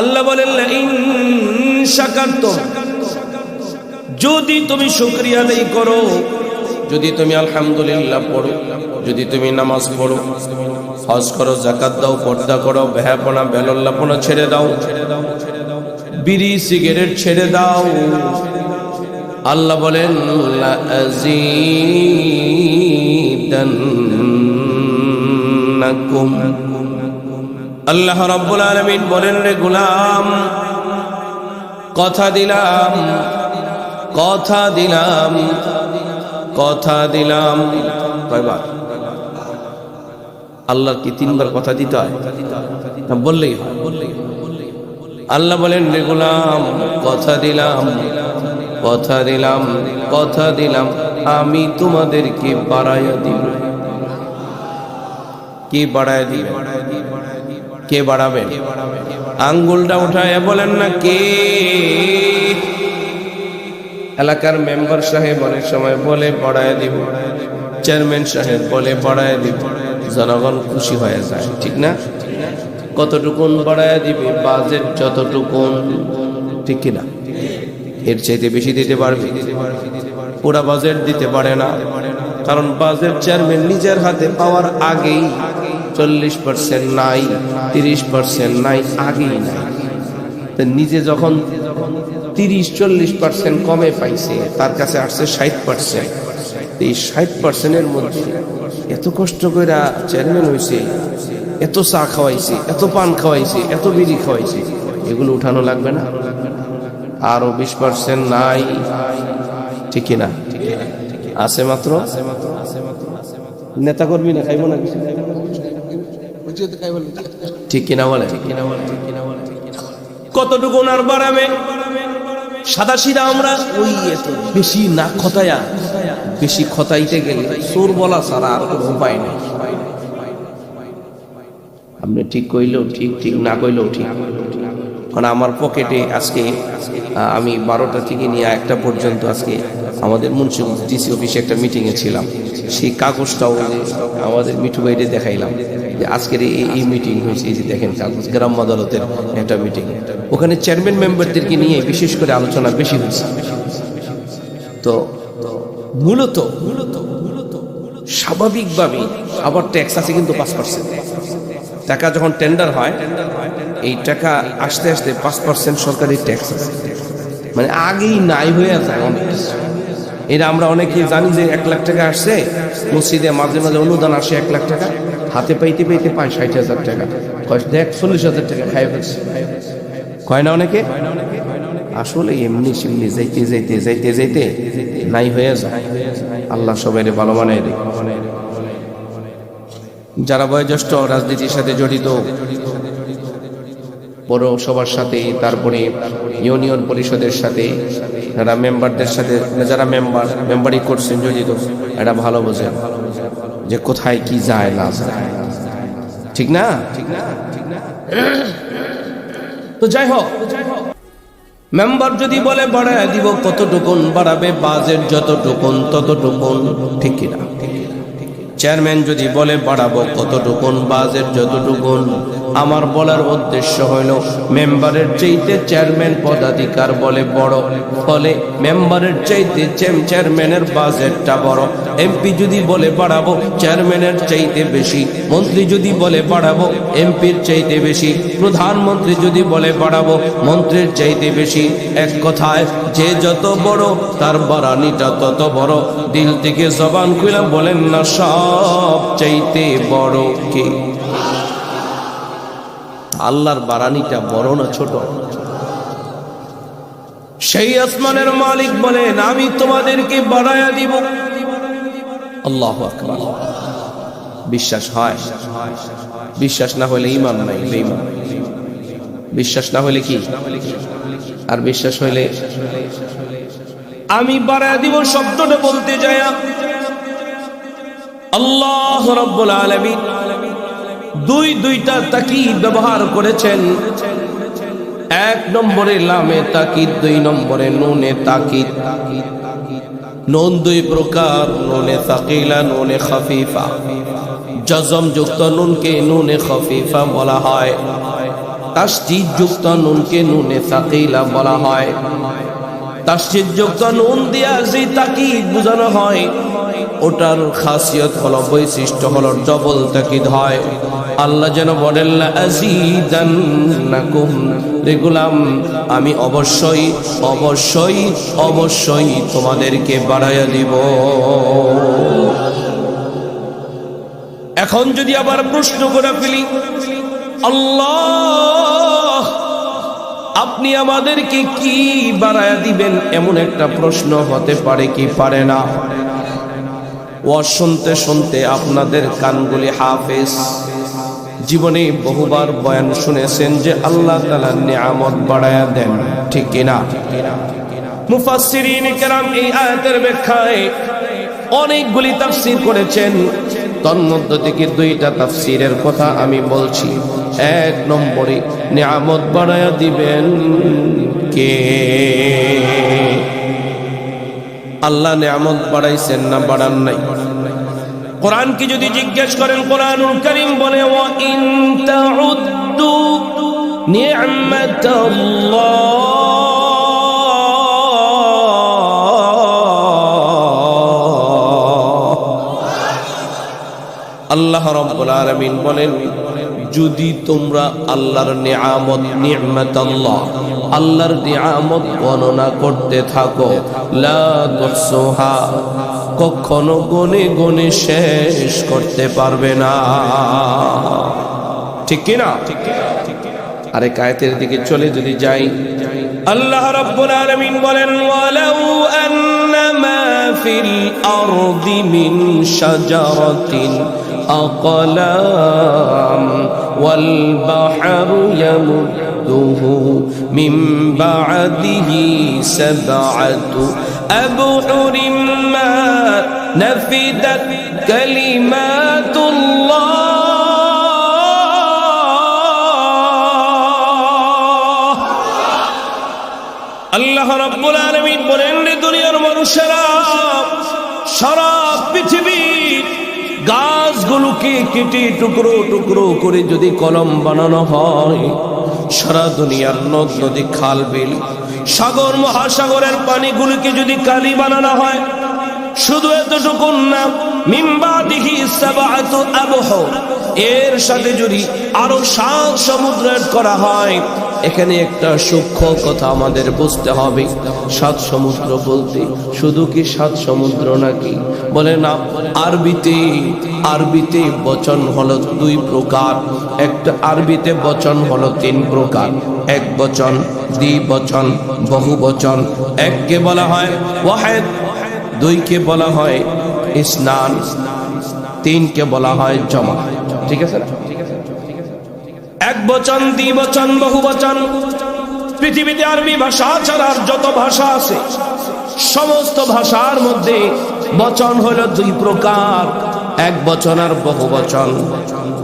আল্লাহ বলেন ইন শাকারতুম, যদি তুমি শুকরিয়া আদায় করো, যদি তুমি আলহামদুলিল্লাহ পড়ো, যদি তুমি নামাজ পড়ো, হজ করো, যাকাত দাও, পর্দা করো, বেহাপনা বেলল্লাপনা ছেড়ে দাও, বিড়ি সিগারেট ছেড়ে দাও, আল্লাহ বলেন লা আযীদান্নাকুম। আল্লাহ রাব্বুল আলামিন বলেন, রে গোলাম, কথা দিলাম, কথা দিলাম, কথা দিলাম। কয়বার? আল্লাহর কি তিনবার কথা দিতে হয়? না বললেই হয়। আল্লাহ বলেন, রে গোলাম, কথা দিলাম, কথা দিলাম, কথা দিলাম, আমি তোমাদেরকে বাড়াইয়া দিব। কি বাড়াইয়া দিবে? কে বাড়াবেন? আঙ্গুলটা উঠায় বলেন না কে? এলাকার মেম্বার সাহেব অনেক সময় বলে বাড়াইয়া দিব, চেয়ারম্যান সাহেব বলে বাড়াইয়া দিব, জনগণ খুশি হয়ে যায়, ঠিক না? কতটুকুন বাড়াইয়া দিবে? বাজেট যতটুকুন, ঠিক কিনা? এর চাইতে বেশি দিতে পারবে? পুরা বাজেট দিতে পারে না, কারণ বাজেট চেয়ারম্যান নিজের হাতে পাওয়ার আগেই 40% নাই, 30% নাই, আগেই নাই। তো নিজে যখন 30-40% কমে পাইছে, তার কাছে আসছে 60%। এই 60%-এর মধ্যে এত কষ্ট করে চেয়ারম্যান হয়েছে, এত চা খাওয়াইছে, এত পান খাওয়াইছে, এত বিড়ি খাওয়াইছে, এগুলো উঠানো লাগবে না? আরো 20% নাই, ঠিক কিনা? আছে মাত্র। নেতা কর্মী না খাইব না, ঠিক কিনা বলে? কতটুকু আর বাড়াবে? সাদা সিধা আমরা ওই এত বেশি না খতায়া, বেশি খতাইতে গেলে চোর বলা ছাড়া আর কোনো উপায় নেই। আপনি ঠিক কইলেও ঠিক, ঠিক না কইলেও ঠিক। কারণ আমার পকেটে আজকে আমি 12টা থেকে নিয়ে 1টা পর্যন্ত আজকে আমাদের মুন্সিগঞ্জ ডিসি অফিসে একটা মিটিংয়ে ছিলাম। সেই কাগজটাও আমাদের মিঠু ভাইরে দেখাইলাম যে আজকের এই মিটিং হয়েছে, এই যে দেখেন কাগজ, গ্রাম আদালতের একটা মিটিং। ওখানে চেয়ারম্যান মেম্বারদেরকে নিয়ে বিশেষ করে আলোচনা বেশি হয়েছে। তো মূলত স্বাভাবিকভাবে আবার ট্যাক্স আছে কিন্তু 5%। টাকা যখন টেন্ডার হয়, এই টাকা আসতে আসতে 5% সরকারি ট্যাক্স আছে, মানে আগেই নাই হয়ে যায় অনেক কিছু। এটা আমরা অনেকেই জানি যে 1 লাখ টাকা আসছে মসজিদে, মাঝে মাঝে অনুদান আসে 1 লাখ টাকা, হাতে পাইতে পাইতে পায় 60,000 টাকা, দেখ 40,000 টাকা খাই ফেলছে, কয় না অনেকে? আসলে এমনি সেমনি যাইতে যাইতে যাইতে যাইতে নাই হয়ে যায়। আল্লাহ সবাই ভালো বানায় দেয়। যারা বয়োজ্যেষ্ঠ, রাজনীতির সাথে জড়িত, পৌরসভার সাথে, তারপরে ইউনিয়ন পরিষদের সাথে, যারা মেম্বারদের সাথে, যারা মেম্বারি করছেন জড়িত, এটা ভালো বোঝেন যে কোথায় কি যায় না যায়, ঠিক না? তো যাই হোক, মেম্বার যদি বলে বাড়ায় দিব, কতটুকুন বাড়াবে? বাজেট যতটুকুন ততটুকুন, ঠিক কিনা? চেয়ারম্যান যদি বলে বাড়াবো, কতটুকুন? বাজেট যতটুকুন। আমার বলার উদ্দেশ্য হইল মেম্বারের চাইতে চেয়ারম্যান পদাধিকার বলে বড়, ফলে মেম্বারের চাইতে চেয়ারম্যানের বাজেটটা বড়। এমপি যদি বলে বাড়াবো, চেয়ারম্যানের চাইতে বেশি। মন্ত্রী যদি বলে বাড়াবো, এমপির চাইতে বেশি। প্রধানমন্ত্রী যদি বলে বাড়াবো, মন্ত্রীর চাইতে বেশি। এক কথায়, যে যত বড় তার বাড়ানিটা তত বড়। দিল থেকে জবান খুলে বলেন না, সব চাইতে বড় কে? আল্লাহর বাড়ানিটা বড় না ছোট? সেই আসমানের মালিক বলেন, আমি তোমাদেরকে বাড়ায়া দিব। আল্লাহু আকবার। বিশ্বাস হয়? বিশ্বাস না হলে ঈমান নাই, বেঈমান। বিশ্বাস না হলে কি? আর বিশ্বাস হইলে? আমি বাড়ায়া দিব শব্দটা বলতে যায় আল্লাহ রাব্বুল আলামিন দুইটা তাকিদ ব্যবহার করেছেন। 1 নম্বরে লামে তাকিদ, 2 নম্বরে নুনে তাকিদ। নুন 2 প্রকার, নুনে সাকিলা, নুনে খাফিফা। জজম যুক্ত নুনকে নুনে খাফিফা বলা হয়। তাসদীদ যুক্ত নুনকে নুনে সাকিলা বলা হয়। তাসদীদ যুক্ত নুন দিয়া যে তাকিদ বোঝানো হয় ওটার খাসিয়ত হলো, বৈশিষ্ট্য হলো ডবল তাকিদ হয়। আল্লাহ যেন বলেন লা আযীদান্নাকুম, রে গোলাম আমি অবশ্যই অবশ্যই অবশ্যই তোমাদেরকে বাড়াইয়া দিব। এখন যদি আবার প্রশ্ন করে ফেলি, আল্লাহ আপনি আমাদেরকে কি বাড়াইয়া দিবেন, এমন একটা প্রশ্ন হতে পারে কি পারে না? ওয়াজ শুনতে শুনতে আপনাদের কানগুলি হাফেজ, জীবনে বহুবার বয়ান শুনেছেন যে আল্লাহ তাআলা নিয়ামত বাড়ায়া দেন, ঠিক কিনা? মুফাসসিরিন কেরাম এই আয়াতের ব্যাখ্যায় অনেকগুলি তাফসীর করেছেন। তন্মধ্য থেকে দুইটা তাফসীরের কথা আমি বলছি। এক নম্বরে, নিয়ামত বাড়ায়া দিবেন কে? আল্লাহ নিয়ামত বাড়াইছেন না বাড়ান নাই? কোরআন কি যদি জিজ্ঞেস করেন, কোরআনুল কারীম বলে ওয়া ইন তাউদ্দু নি'মাতাল্লাহ, আল্লাহ রাব্বুল আলামিন বলেন যদি তোমরা আল্লাহর নিয়ামত, নি'মাতাল্লাহ আল্লাহর নিয়ামত গণনা করতে থাকো, লা তুহসুহা কখনো গনে গনে শেষ করতে পারবে না, ঠিক কি না? আরেক আয়াতের দিকে চলে যদি যাই, আল্লাহ রাব্বুল আলামিন বলেন ওয়ালাউ আন্নামা ফিল আরদি মিন শাজারাতিন أقلام والبحر يمده من بعده سبعة أبحر ما نفدت كلمات الله الله رب العالمين বলেন দুনিয়ার মানুষেরা সারা পৃথিবী গাছগুলোকে কেটে টুকরো টুকরো করে যদি কলম বানানো হয়, সারা দুনিয়ার নদ নদী খাল বিল সাগর মহাসাগরের পানিগুলোকে যদি কালি বানানো হয়, শুধু এতটুকু না, মিন বাদিহি সাবআতু আবহুর, এর সাথে যদি আরো 7 সমুদ্র এড করা হয়। এখানে একটা সূক্ষ্ম কথা আমাদের বুঝতে হবে, 7 সমুদ্র বলতে শুধু কি 7 সমুদ্র নাকি? বলে না, আরবিতে বচন হলো 2 প্রকার। একটা আরবিতে বচন হলো 3 প্রকার, এক বচন, দ্বিবচন, বহুবচন। এককে বলা হয় ওয়াহিদ, 2কে বলা হয় ইসনান, 3কে বলা হয় জমা, ঠিক আছে না? এক বচন, দ্বিবচন, বহুবচন। পৃথিবীতে আরবি ভাষা ছাড়া যত ভাষা আছে সমস্ত ভাষার মধ্যে বচন হলো 2 প্রকার, এক বচন আর বহুবচন।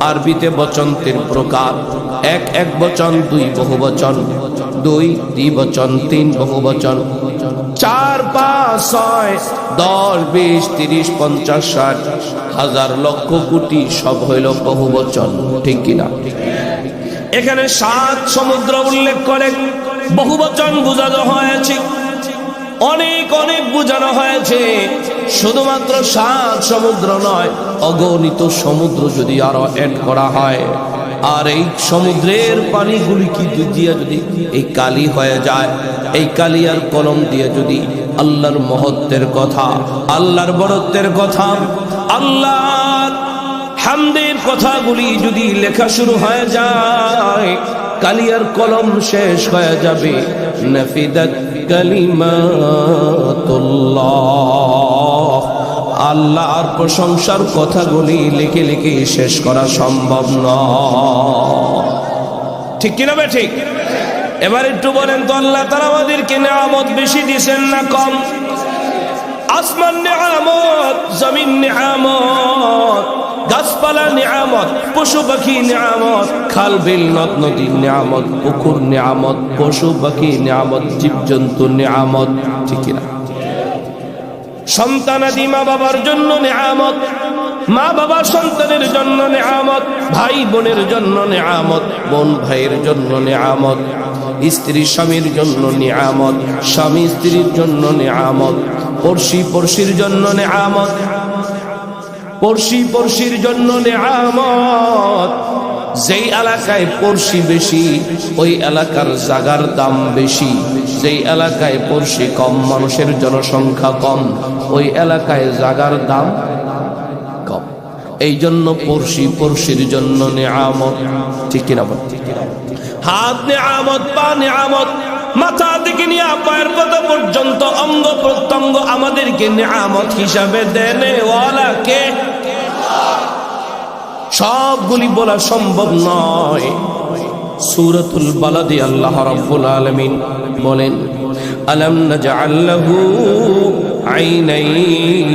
আরবিতে বচন 3 প্রকার, এক বচন, 2 বহুবচন, 2 দ্বিবচন, 3 বহুবচন। 4, 5, 6, 10, 20, 30, 50, 60, হাজার, লক্ষ, কোটি সব হইল বহুবচন, ঠিক কিনা? এখানে 7 সমুদ্র উল্লেখ করে বহুবচন বোঝানো হয়েছে, অনেক অনেক বোঝানো হয়েছে। শুধুমাত্র 7 সমুদ্র নয়, অগণিত সমুদ্র যদি আরো এড করা হয়, আর এই সমুদ্রের পানিগুলি কি দিয়া যদি এই কালি হয়ে যায়, এই কালি আর কলম দিয়ে যদি আল্লাহর মহত্বের কথা, আল্লাহর বড়ত্বের কথা, আল্লাহর হামদের কথাগুলি যদি লেখা শুরু হয়ে যায়, কালিয়ার কলম শেষ হয়ে যাবে। নাফিদাত কালিমাতুল্লাহ, আল্লাহর প্রশংসার কথাগুলি লিখে লিখে শেষ করা সম্ভব নয়, ঠিক কিনা? ঠিক। এবার একটু বলেন তো, আল্লাহ তাআলা আমাদেরকে নিয়ামত বেশি দিবেন না কম? আসমান নিয়ামত, জমিন নিয়ামত, গাছপালা নিয়ামত, পশু পাখি নিয়ামত, খাল বিল নদ নদী নিয়ামত, পুকুর নিয়ামত, পশু পাখি নিয়ামত, জীবজন্তু নিয়ামত, ঠিক না? সন্তানাদি মা বাবার জন্য নিয়ামত, মা বাবা সন্তানের জন্য নেয়ামত, ভাই বোনের জন্য নেয়ামত, বোন ভাইয়ের জন্য নেয়ামত, স্ত্রী স্বামীর জন্য নেয়ামত, স্বামী স্ত্রীর জন্য নেয়ামত, পড়শি পড়শির জন্য নেয়ামত, পড়শি পড়শির জন্য নেয়ামত। যেই এলাকায় পড়শি বেশি ওই এলাকার জাগার দাম বেশি, যেই এলাকায় পড়শি কম, মানুষের জনসংখ্যা কম, ওই এলাকায় জাগার দাম কম। এই জন্য পড়শি পড়শির জন্য নেয়ামত, ঠিক কিনা বল? হাত নেয়ামত, পা নেয়ামত, মাথা থেকে নিয়ে পায়ের পাতা পর্যন্ত অঙ্গ প্রত্যঙ্গ আমাদেরকে নেয়ামত হিসাবে দেন ওয়ালা কে? সবগুলি বলা সম্ভব নয়। সূরাতুল বালাদে আল্লাহ রাব্বুল আলামিন বলেন, আলাম নাজআল লাহু আইনাইন,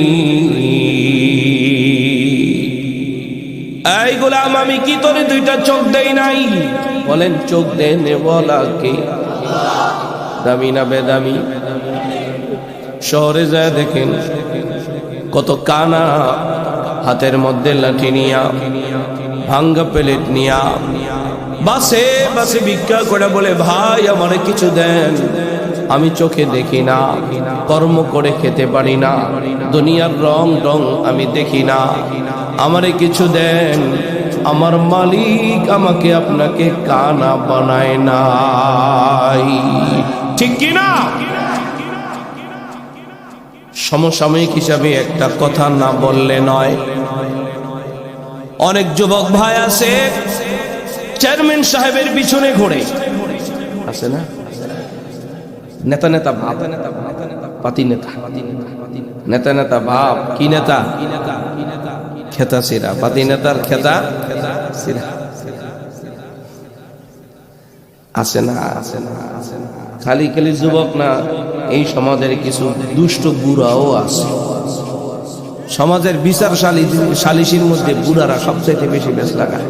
এই গোলাম আমি কি তোরে দুইটা চোখ দেই নাই? বলেন চোখ দেন ওয়ালা কে? দামি না বেদামি? শহরে যায় দেখেন কত কানা হাতের মধ্যে লাঠি নিয়া, ভাঙ্গা প্লেট নিয়া বাসে বাসে ভিক্ষা করে বলে, ভাই আমারে কিছু দেন। আমি চোখে দেখি না, কর্ম করে খেতে পারি না, দুনিয়ার রং রং আমি দেখি না, আমারে কিছু দেন। আমার মালিক আমাকে আপনাকে কানা বানায় নাই, ঠিক কিনা? সমসাময়িক হিসাবে একটা কথা না বললে নয়। অনেক যুবক ভাই আছে চেয়ারম্যান সাহেবের পিছনে ঘোরে, আছে না? নেতা নেতা ভাব, পাতি নেতা, নেতা নেতা ভাব। কি নেতা? খেতা সিরা, পাতি নেতার খেতা সিরা। আছে না? আছে না? খালি খালি যুবক না, এই সমাজের কিছু দুষ্ট বুড়াও আছে। সমাজের বিচার সালিসির মধ্যে বুড়ারা সবচাইতে বেশি বেশ লাগায়।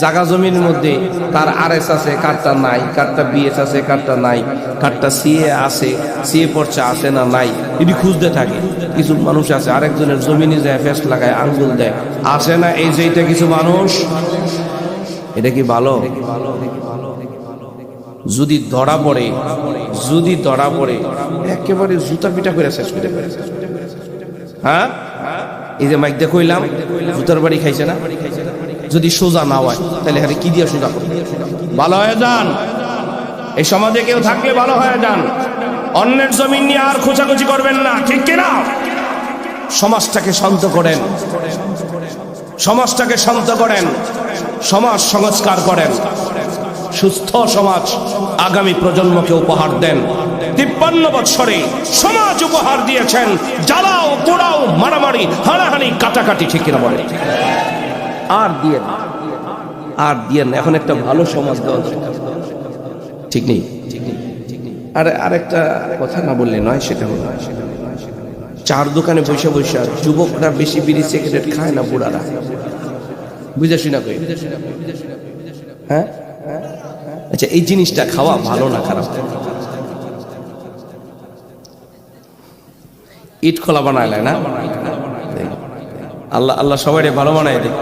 জাগা জমির মধ্যে তার আরএস আছে, কারটা নাই, কারটা বিএস আছে, কারটা নাই, কারটা সিএ আছে, সিএ পড়ছে আছে না নাই, এটি খুঁজতে থাকে। কিছু মানুষ আছে আরেকজনের জমিনে যায় ফেস লাগায়, আঙ্গুল দেয়, আসে না? এই যে এটা কিছু মানুষ, এটা কি ভালো? যদি ধরা পড়ে, যদি ধরা পড়ে একেবারে জুতা পিটা করে শেষ করে ফেলে। হ্যাঁ, এই যে মাইক দিয়ে কইলাম জুতার বাড়ি খাইছে না? যদি সোজা না হয় তাহলে আরে কি দিয়ে সোজা করবে? ভালো হয়ে যান, এই সমাজে কেউ থাকলে ভালো হয়ে যান। অন্যের জমিন নিয়ে আর খোঁচাখুচি করবেন না, ঠিক কিনা? সমাজটাকে শান্ত করেন, সমাজটাকে শান্ত করেন, সমাজ সংস্কার করেন, সুস্থ সমাজ আগামী প্রজন্মকে উপহার দেন। 53 বছরে সমাজ উপহার দিয়েছেন জ্বালাও পোড়াও, মারামারি, হানাহানি, কাটাকাটি, ঠিক কিনা বলে? আর দিয়ে আর দিয়ে এখন একটা ভালো সমাজ দেওয়া ঠিক নেই। আর আরেকটা কথা না বললে নয়, সেটা হলো চার দোকানে বসে বসে যুবকরা বেশি বিড়ি সিগারেট খায় না বুড়ারা? বুঝাসি না কই? হ্যাঁ, আচ্ছা এই জিনিসটা খাওয়া ভালো না খারাপ? ইট খোলা বানায় না? আল্লাহ আল্লাহ সবাই ভালো বানায় দেয়।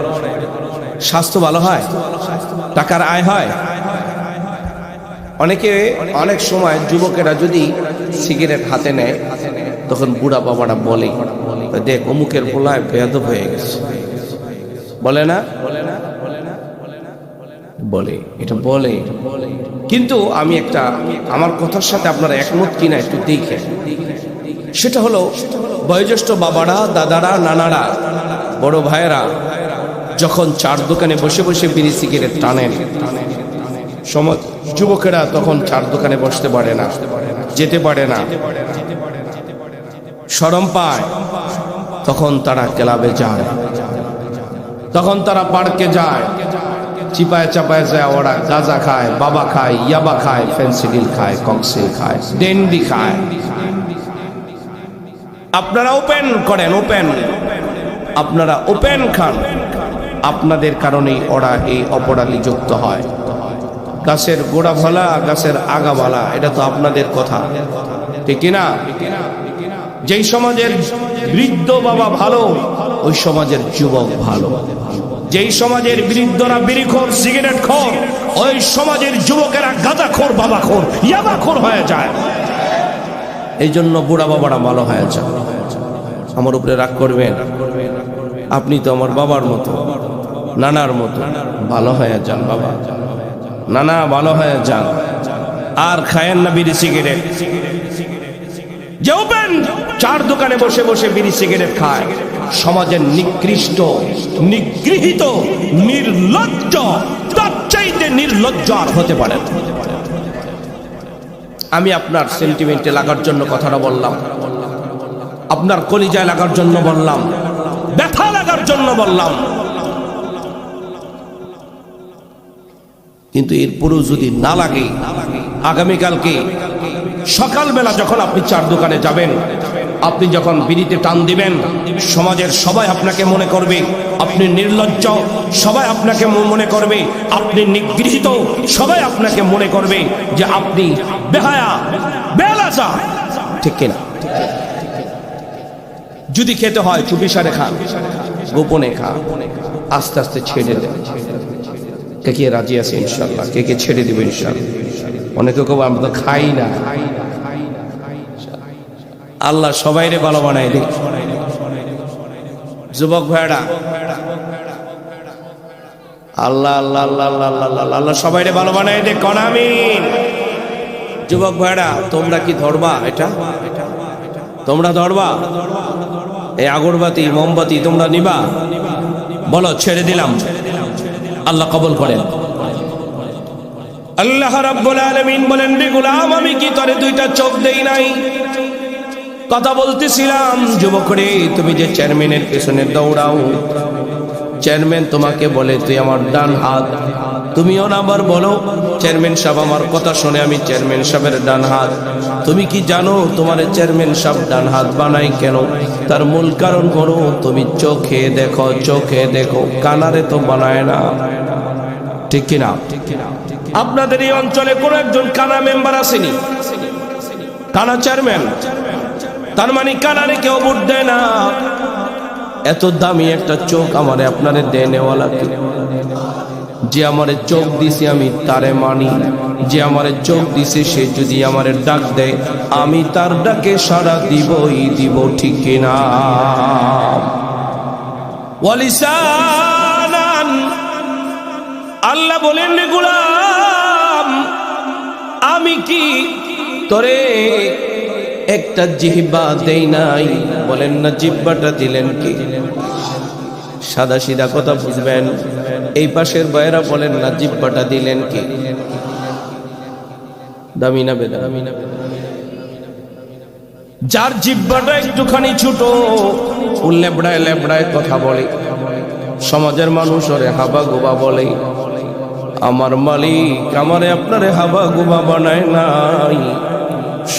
স্বাস্থ্য ভালো হয়, টাকার আয় হয়। অনেক সময় যুবকেরা যদি সিগারেট হাতে নেয় তখন বুড়া বাবারা বলে, দেখ অমুকের পোলায় বেয়াদব হয়ে গেছে, বলে না? বলে, এটা বলে। কিন্তু আমি একটা, আমার কথার সাথে আপনারা একমত কিনা একটু দেখে। সেটা হলো বয়োজ্যেষ্ঠ বাবারা, দাদারা, নানারা, বড় ভাইয়েরা যখন চার দোকানে বসে বসে বিড়ি সিগারেট টানেন, সমাজ যুবকেরা তখন চার দোকানে বসতে পারে না, যেতে পারে না, শরম পায়। তখন তারা ক্লাবে যায়, তখন তারা পার্কে যায়, চিপায় চাপায় যায়, ওরা গাঁজা খায়, বাবা খায়, ইয়াবা খায়, ফেন্সিডিল খায়, কক্সিল খায়, ডেন্ডি খায়। আপনারা ওপেন করেন, ওপেন, আপনারা ওপেন খান। আপনাদের কারণেই ওরা এই অপরাধী যুক্ত হয়। গাছের গোড়া ভালা, গাছের আগা ভালা, এটা তো আপনাদের কথা, ঠিক কিনা? যেই সমাজের বৃদ্ধ বাবা ভালো, ওই সমাজের যুবক ভালো। যেই সমাজের বৃদ্ধরা বিড়িখোর সিগারেট খোর, ওই সমাজের যুবকেরা গাঁজাখোর বাবাখোর ইয়াবাখোর হয়ে যায়। এই জন্য বুড়া বাবারা ভালো হয়ে যায়। আমার উপরে রাগ করবেন, আপনি তো আমার বাবার মতো নানার মতো, ভালো হয়ে যান বাবা, নানা ভালো হয়ে যান। আর খায়েন না বিড়ি সিগারেট। যে ওপেন চার দোকানে বসে বসে বিড়ি সিগারেট খায়, সমাজের নিকৃষ্ট নিগৃহীত নির্লজ্জ, তার চাইতে নির্লজ্জ আর হতে পারে। আমি আপনার সেন্টিমেন্টে লাগার জন্য কথাটা বললাম, আপনার কলিজায় লাগার জন্য বললাম, ব্যথা লাগার জন্য বললাম। কিন্তু এরপরও যদি না লাগে, আগামীকালকে সকালবেলা যখন আপনি চার দোকানে যাবেন, আপনি যখন বিড়িতে টান দিবেন, সমাজের সবাই আপনাকে মনে করবে আপনি নির্লজ্জ, সবাই আপনাকে মনে করবে আপনি নিগৃহীত, সবাই আপনাকে মনে করবে যে আপনি বেহায়া বেলাজা, ঠিক কিনা? যদি খেতে হয় চুপিসারে খান, গোপনে খান, আস্তে আস্তে ছেড়ে দেন। কে কে রাজি আছে ইনশাল্লাহ? কে কে ছেড়ে দিবে ইনশাল্লাহ? অনেকে কেউ আমরা তো খাই না। আল্লাহ সবাইরে ভালো বানাই দেয়। যুবক ভাইরা, আল্লাহ আল্লাহ আল্লাহ আল্লাহ আল্লাহ আল্লাহ সবাইরে ভালো বানাই দেয়। কোন আমিন। যুবক ভাইরা, তোমরা কি ধরবা? এটা তোমরা ধরবা? এই আগরবাতি মোমবাতি তোমরা নিবা? বলো ছেড়ে দিলাম। আল্লাহ কবুল করেন। আল্লাহ রাব্বুল আলামিন বলেন, রে গোলাম, আমি কি তোরে দুইটা চোখ দেই নাই? কথা বলতেছিলাম, যুবক রে, তুমি যে চেয়ারম্যানের পেছনে দৌড়াও, চেয়ারম্যান তোমাকে বলে তুই আমার ডান হাত, তুমিও না আবার বলো চেয়ারম্যান সাহেব আমার কথা শুনে আমি চেয়ারম্যান সাহেবের ডান হাত। তুমি কি জানো তোমার চেয়ারম্যান সাহেব ডান হাত বানাই কেন? তার মূল কারণ হলো তুমি চোখে দেখো, চোখে দেখো, কানারে তো বানায় না, ঠিক কিনা? আপনাদের এই অঞ্চলে কোন একজন কানা মেম্বার আসেনি? কানা চেয়ারম্যান? তার মানে কানারে কেউ ভোট দেয় না। এত দামি একটা চোখ আমারে আপনারে দেনেওয়ালা কে? যে আমারে চোখ দিছে আমি তারে মানি, যে আমারে চোখ দিছে সে যদি আমারে ডাক দেয় আমি তার ডাকে সাড়া দিবই দিব, ঠিক কিনা? ওয়ালিসানান, আল্লাহ বলেন, রে গোলাম, আমি কি তোরে একটা জিহ্বা দেই নাই? বলেন না, জিহ্বাটা দিলেন কি? সাদা সিধা কথা বুঝবেন। এই পাশের ভাইয়েরা বলেন না, জিহ্বাটা দিলেন কি? দামি না বেদামি? যার জিহ্বাটা একটুখানি ছোট, ও লেবড়ায় লেবড়ায় কথা বলে, সমাজের মানুষ ওরে হাবা গোবা বলে। আমার মালিক আমারে আপনারে হাবা গোবা বানায় নাই,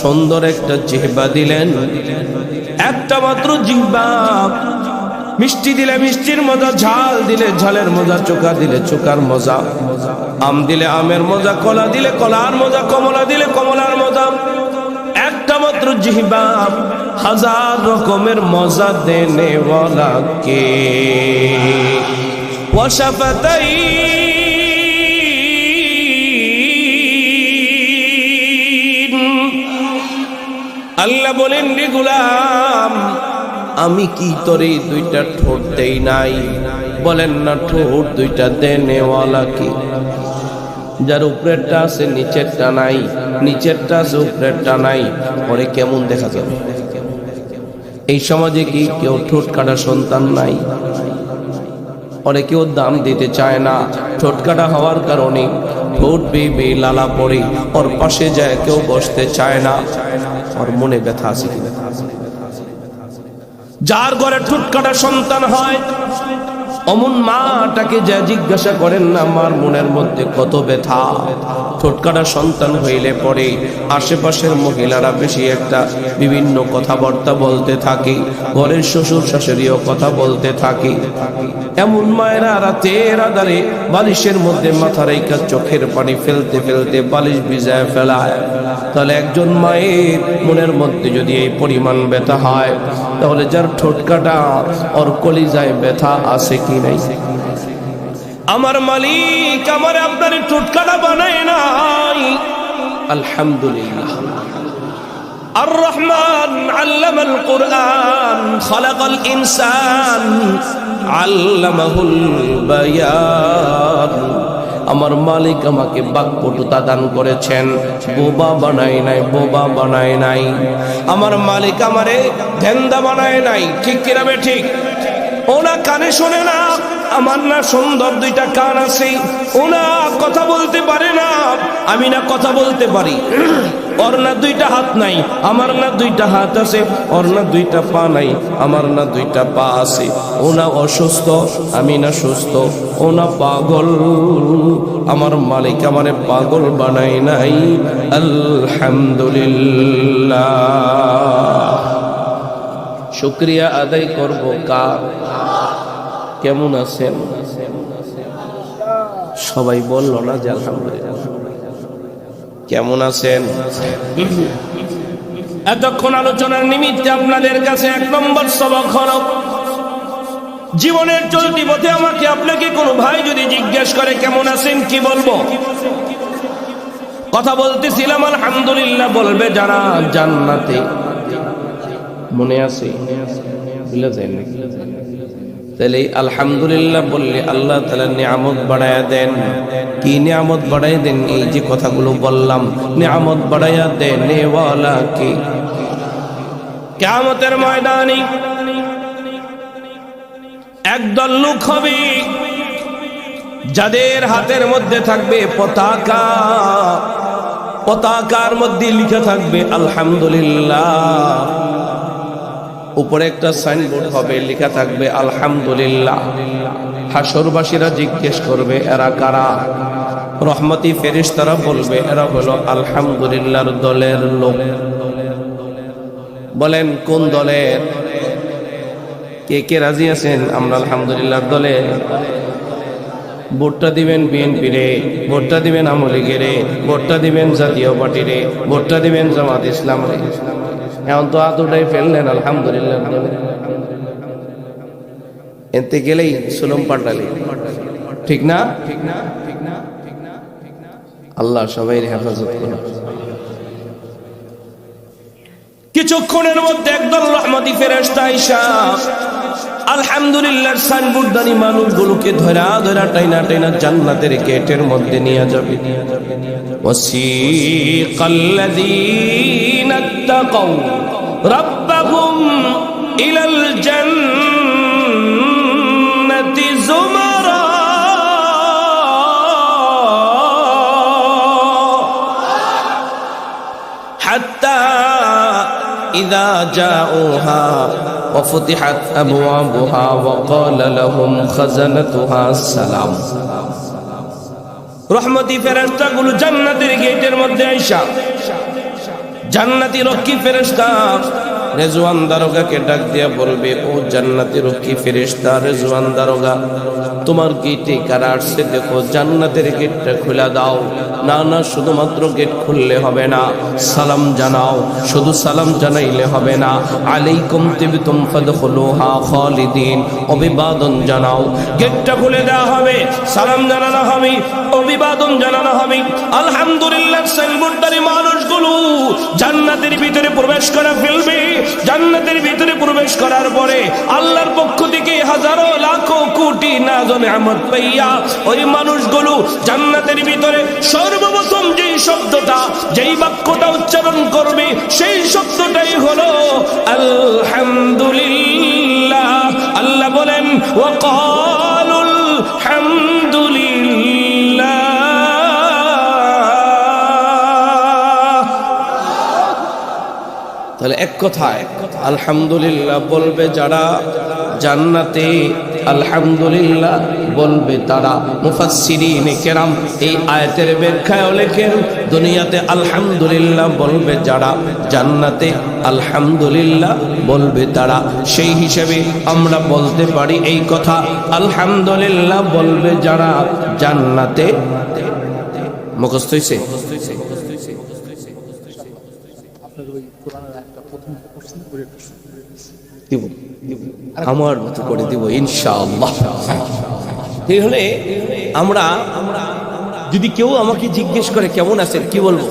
সুন্দর একটা জিহ্বা দিলেন, একটা মাত্র জিহ্বা। মিষ্টি দিলে মিষ্টির মজা, ঝাল দিলে ঝালের মজা, চোখা দিলে চোখার মজা, আম দিলে আমের মজা, কলা দিলে কলার মজা, কমলা দিলে কমলার মজা। একটা মাত্র জিহ্বা হাজার রকমের মজা দেনেওয়ালা কে? ওয়াশাফাতাই, আল্লাহ বলেন, রে গোলাম, আমি কি তোরে দুইটা ঠোঁট দেই নাই? বলেন না, ঠোঁট দুইটা দেনেওয়ালা কি? যার উপরেরটা আছে নিচেরটা নাই, নিচেরটা আছে উপরেরটা নাই, পরে কেমন দেখা যাবে? এই সমাজে কি কেউ ঠোঁট কাটা সন্তান নাই? ওরে কেউ দাম দিতে চায় না। ঠোঁট কাটা হওয়ার কারণে ঠোঁট বেয়ে বেয়ে লালা পড়ে, ওর পাশে যায় কেউ বসতে চায় না। ওর মনে ব্যথা আছে কি? যার ঘরে ঠোঁট কাটা সন্তান হয়, অমন মাটাকে যা জিজ্ঞাসা করেন না মার মনের মধ্যে কত ব্যথা। ঠোটকাটা সন্তান হইলে পরে আশেপাশের মহিলারা বেশি একটা বিভিন্ন কথাবার্তা বলতে থাকে, ঘরের শ্বশুর শাশুড়িও কথা বলতে থাকে। এমন মায়েরা রাতের আধারে বালিশের মধ্যে মাথা রেখা চোখের পানি ফেলতে ফেলতে বালিশ ভিজায় ফেলায়। তাহলে একজন মায়ের মনের মধ্যে যদি এই পরিমাণ ব্যথা হয়, তাহলে যার ঠোটকাটা ওর কলিজায় ব্যথা আছে কি নাই? আমার মালিক আমার আপনার ঠোটকাটা বানায় নাই। আলহামদুলিল্লাহ। আর রহমান আল্লামাল কুরআন খালাকাল ইনসান আল্লামাহুল বায়ান। আমার মালিক আমাকে বাকপটুতা দান করেছেন, বোবা বানায় নাই, বোবা বানায় নাই। আমার মালিক আমারে ধ্যানদা বানায় নাই, ঠিক কিনা বে ঠিক? ওনা কানে শোনে না, আমার না সুন্দর দুইটা কান আছে। ওনা কথা বলতে পারে না, আমি না কথা বলতে পারি। ওর না দুইটা হাত নাই, আমার না দুইটা হাত আছে। ওর না দুইটা পা নাই, আমার না দুইটা পা আছে। ওনা অসুস্থ, আমি না সুস্থ। ওনা পাগল, আমার মালিক আমারে পাগল বানায় নাই। আলহামদুলিল্লাহ। শুকরিয়া আদায় করব কার? কেমন আছেন সবাই? বললো না যে আলহামদুলিল্লাহ। কেমন আছেন? এতক্ষণ আলোচনার নিমিত্তে আপনাদের কাছে এক নম্বর সবক হলো, জীবনের চলতি পথে আমাকে আপনাকে কোনো ভাই যদি জিজ্ঞেস করে কেমন আছেন, কি বলবো? কথা বলতেছিলাম আলহামদুলিল্লাহ বলবে যারা জান্নাতে। মনে আছে? ভুলে যায় নাকি? তাহলে আলহামদুলিল্লাহ বললে আল্লাহ তাআলা নিয়ামত বাড়ায়া দেন। কি নিয়ামত বাড়ায় দেন? এই যে কথাগুলো বললাম, নিয়ামত বাড়ায়া দেন নেওয়ালা কে? কিয়ামতের ময়দানে একদল লোক হবে যাদের হাতের মধ্যে থাকবে পতাকা, পতাকার মধ্যে লেখা থাকবে আলহামদুলিল্লাহ। উপরে একটা সাইনবোর্ড হবে, লেখা থাকবে আলহামদুলিল্লাহ। হাসরবাসীরা জিজ্ঞেস করবে এরা কারা? রহমতি ফেরেশতারা বলবে এরা হলো আলহামদুলিল্লাহর দলের লোক। বলেন কোন দলের? কে কে রাজি আছেন আমরা আলহামদুলিল্লাহর দলে? ভোটটা দিবেন বিএনপি রে, ভোটটা দিবেন আওয়ামী লীগের রে, ভোটটা দিবেন জাতীয় পার্টি রে, ভোটটা দিবেন জামাত ইসলাম রে। এখন তো আতুটাই ফেললেন আলহামদুলিল্লাহ। এতে গেলেই সুলম পাল্টালি, ঠিক না? আল্লাহ সবাই হেফাজত করুন। কিছুক্ষণের মধ্যে একদল রহমতি ফেরেশতা আইসা আলহামদুলিল্লাহর সাইনবোর্ডদানি মানুষগুলোকে ধরা ধরা টাইনা টাইনা জান্নাতের গেটের মধ্যে নিয়ে যাবে। ওয়াসিকাল্লাযীনা ইত্তাকাউ রাব্বাহুম ইলাল জান্নাতি যুমারা হাত্তা ইযা জাউহা وفتحت أبوابها وقال لهم خزنتها السلام। রহমতি ফেরেশতাগুলো জান্নাতের গেটের মধ্যে আইসা জান্নাতি রক্ষী ফেরেশতা রেজওয়ান দারোগাকে ডাক দিয়া বলবে, ও জান্নাতি রক্ষী ফেরেশতা রেজওয়ান দারোগা, তোমার গেটে কারা আসছে দেখো, জান্নাতের গেটটা খুলে দাও। না না, শুধুমাত্র গেট খুললে হবে না, সালাম জানাও। শুধু সালাম জানাইলে হবে না, আলাইকুম তিবতুম ফাদখুলুহা খালিদিন, অভিবাদন জানাও। গেটটা খুলে দেওয়া হবে, সালাম জানানো হবে, অভিবাদন জানানো হবে। আলহামদুলিল্লাহ সাইনবোর্ডদারি মানুষগুলো জান্নাতের ভিতরে প্রবেশ করে ফেলবে। জান্নাতের ভিতরে প্রবেশ করার পরে আল্লাহর পক্ষ থেকে হাজারো লাখো কোটি নিয়ামত পাইয়া ওই মানুষগুলো জান্নাতের ভিতরে সর্বপ্রথম যেই শব্দটা, যেই বাক্যটা উচ্চারণ করবে সেই শব্দটাই হলো আলহামদুলিল্লাহ। আল্লাহ বলেন ওয়াকালুল হামদুলিল্লাহ। তাহলে এক কথায় আলহামদুলিল্লাহ বলবে যারা, জান্নাতে আলহামদুলিল্লাহ বলবে তারা। মুফাসসিরিন কেরাম এই আয়াতের ব্যাখ্যায় লেখেন দুনিয়াতে আলহামদুলিল্লাহ বলবে যারা, জান্নাতে আলহামদুলিল্লাহ বলবে তারা। সেই হিসেবে আমরা বলতে পারি এই কথা, আলহামদুলিল্লাহ বলবে যারা জান্নাতে। মুখস্থ হইছে? আমার মতো করে দিব ইনশাআল্লাহ। তাহলে আমরা যদি কেউ আমাকে জিজ্ঞেস করে কেমন আছেন, কি বলবো?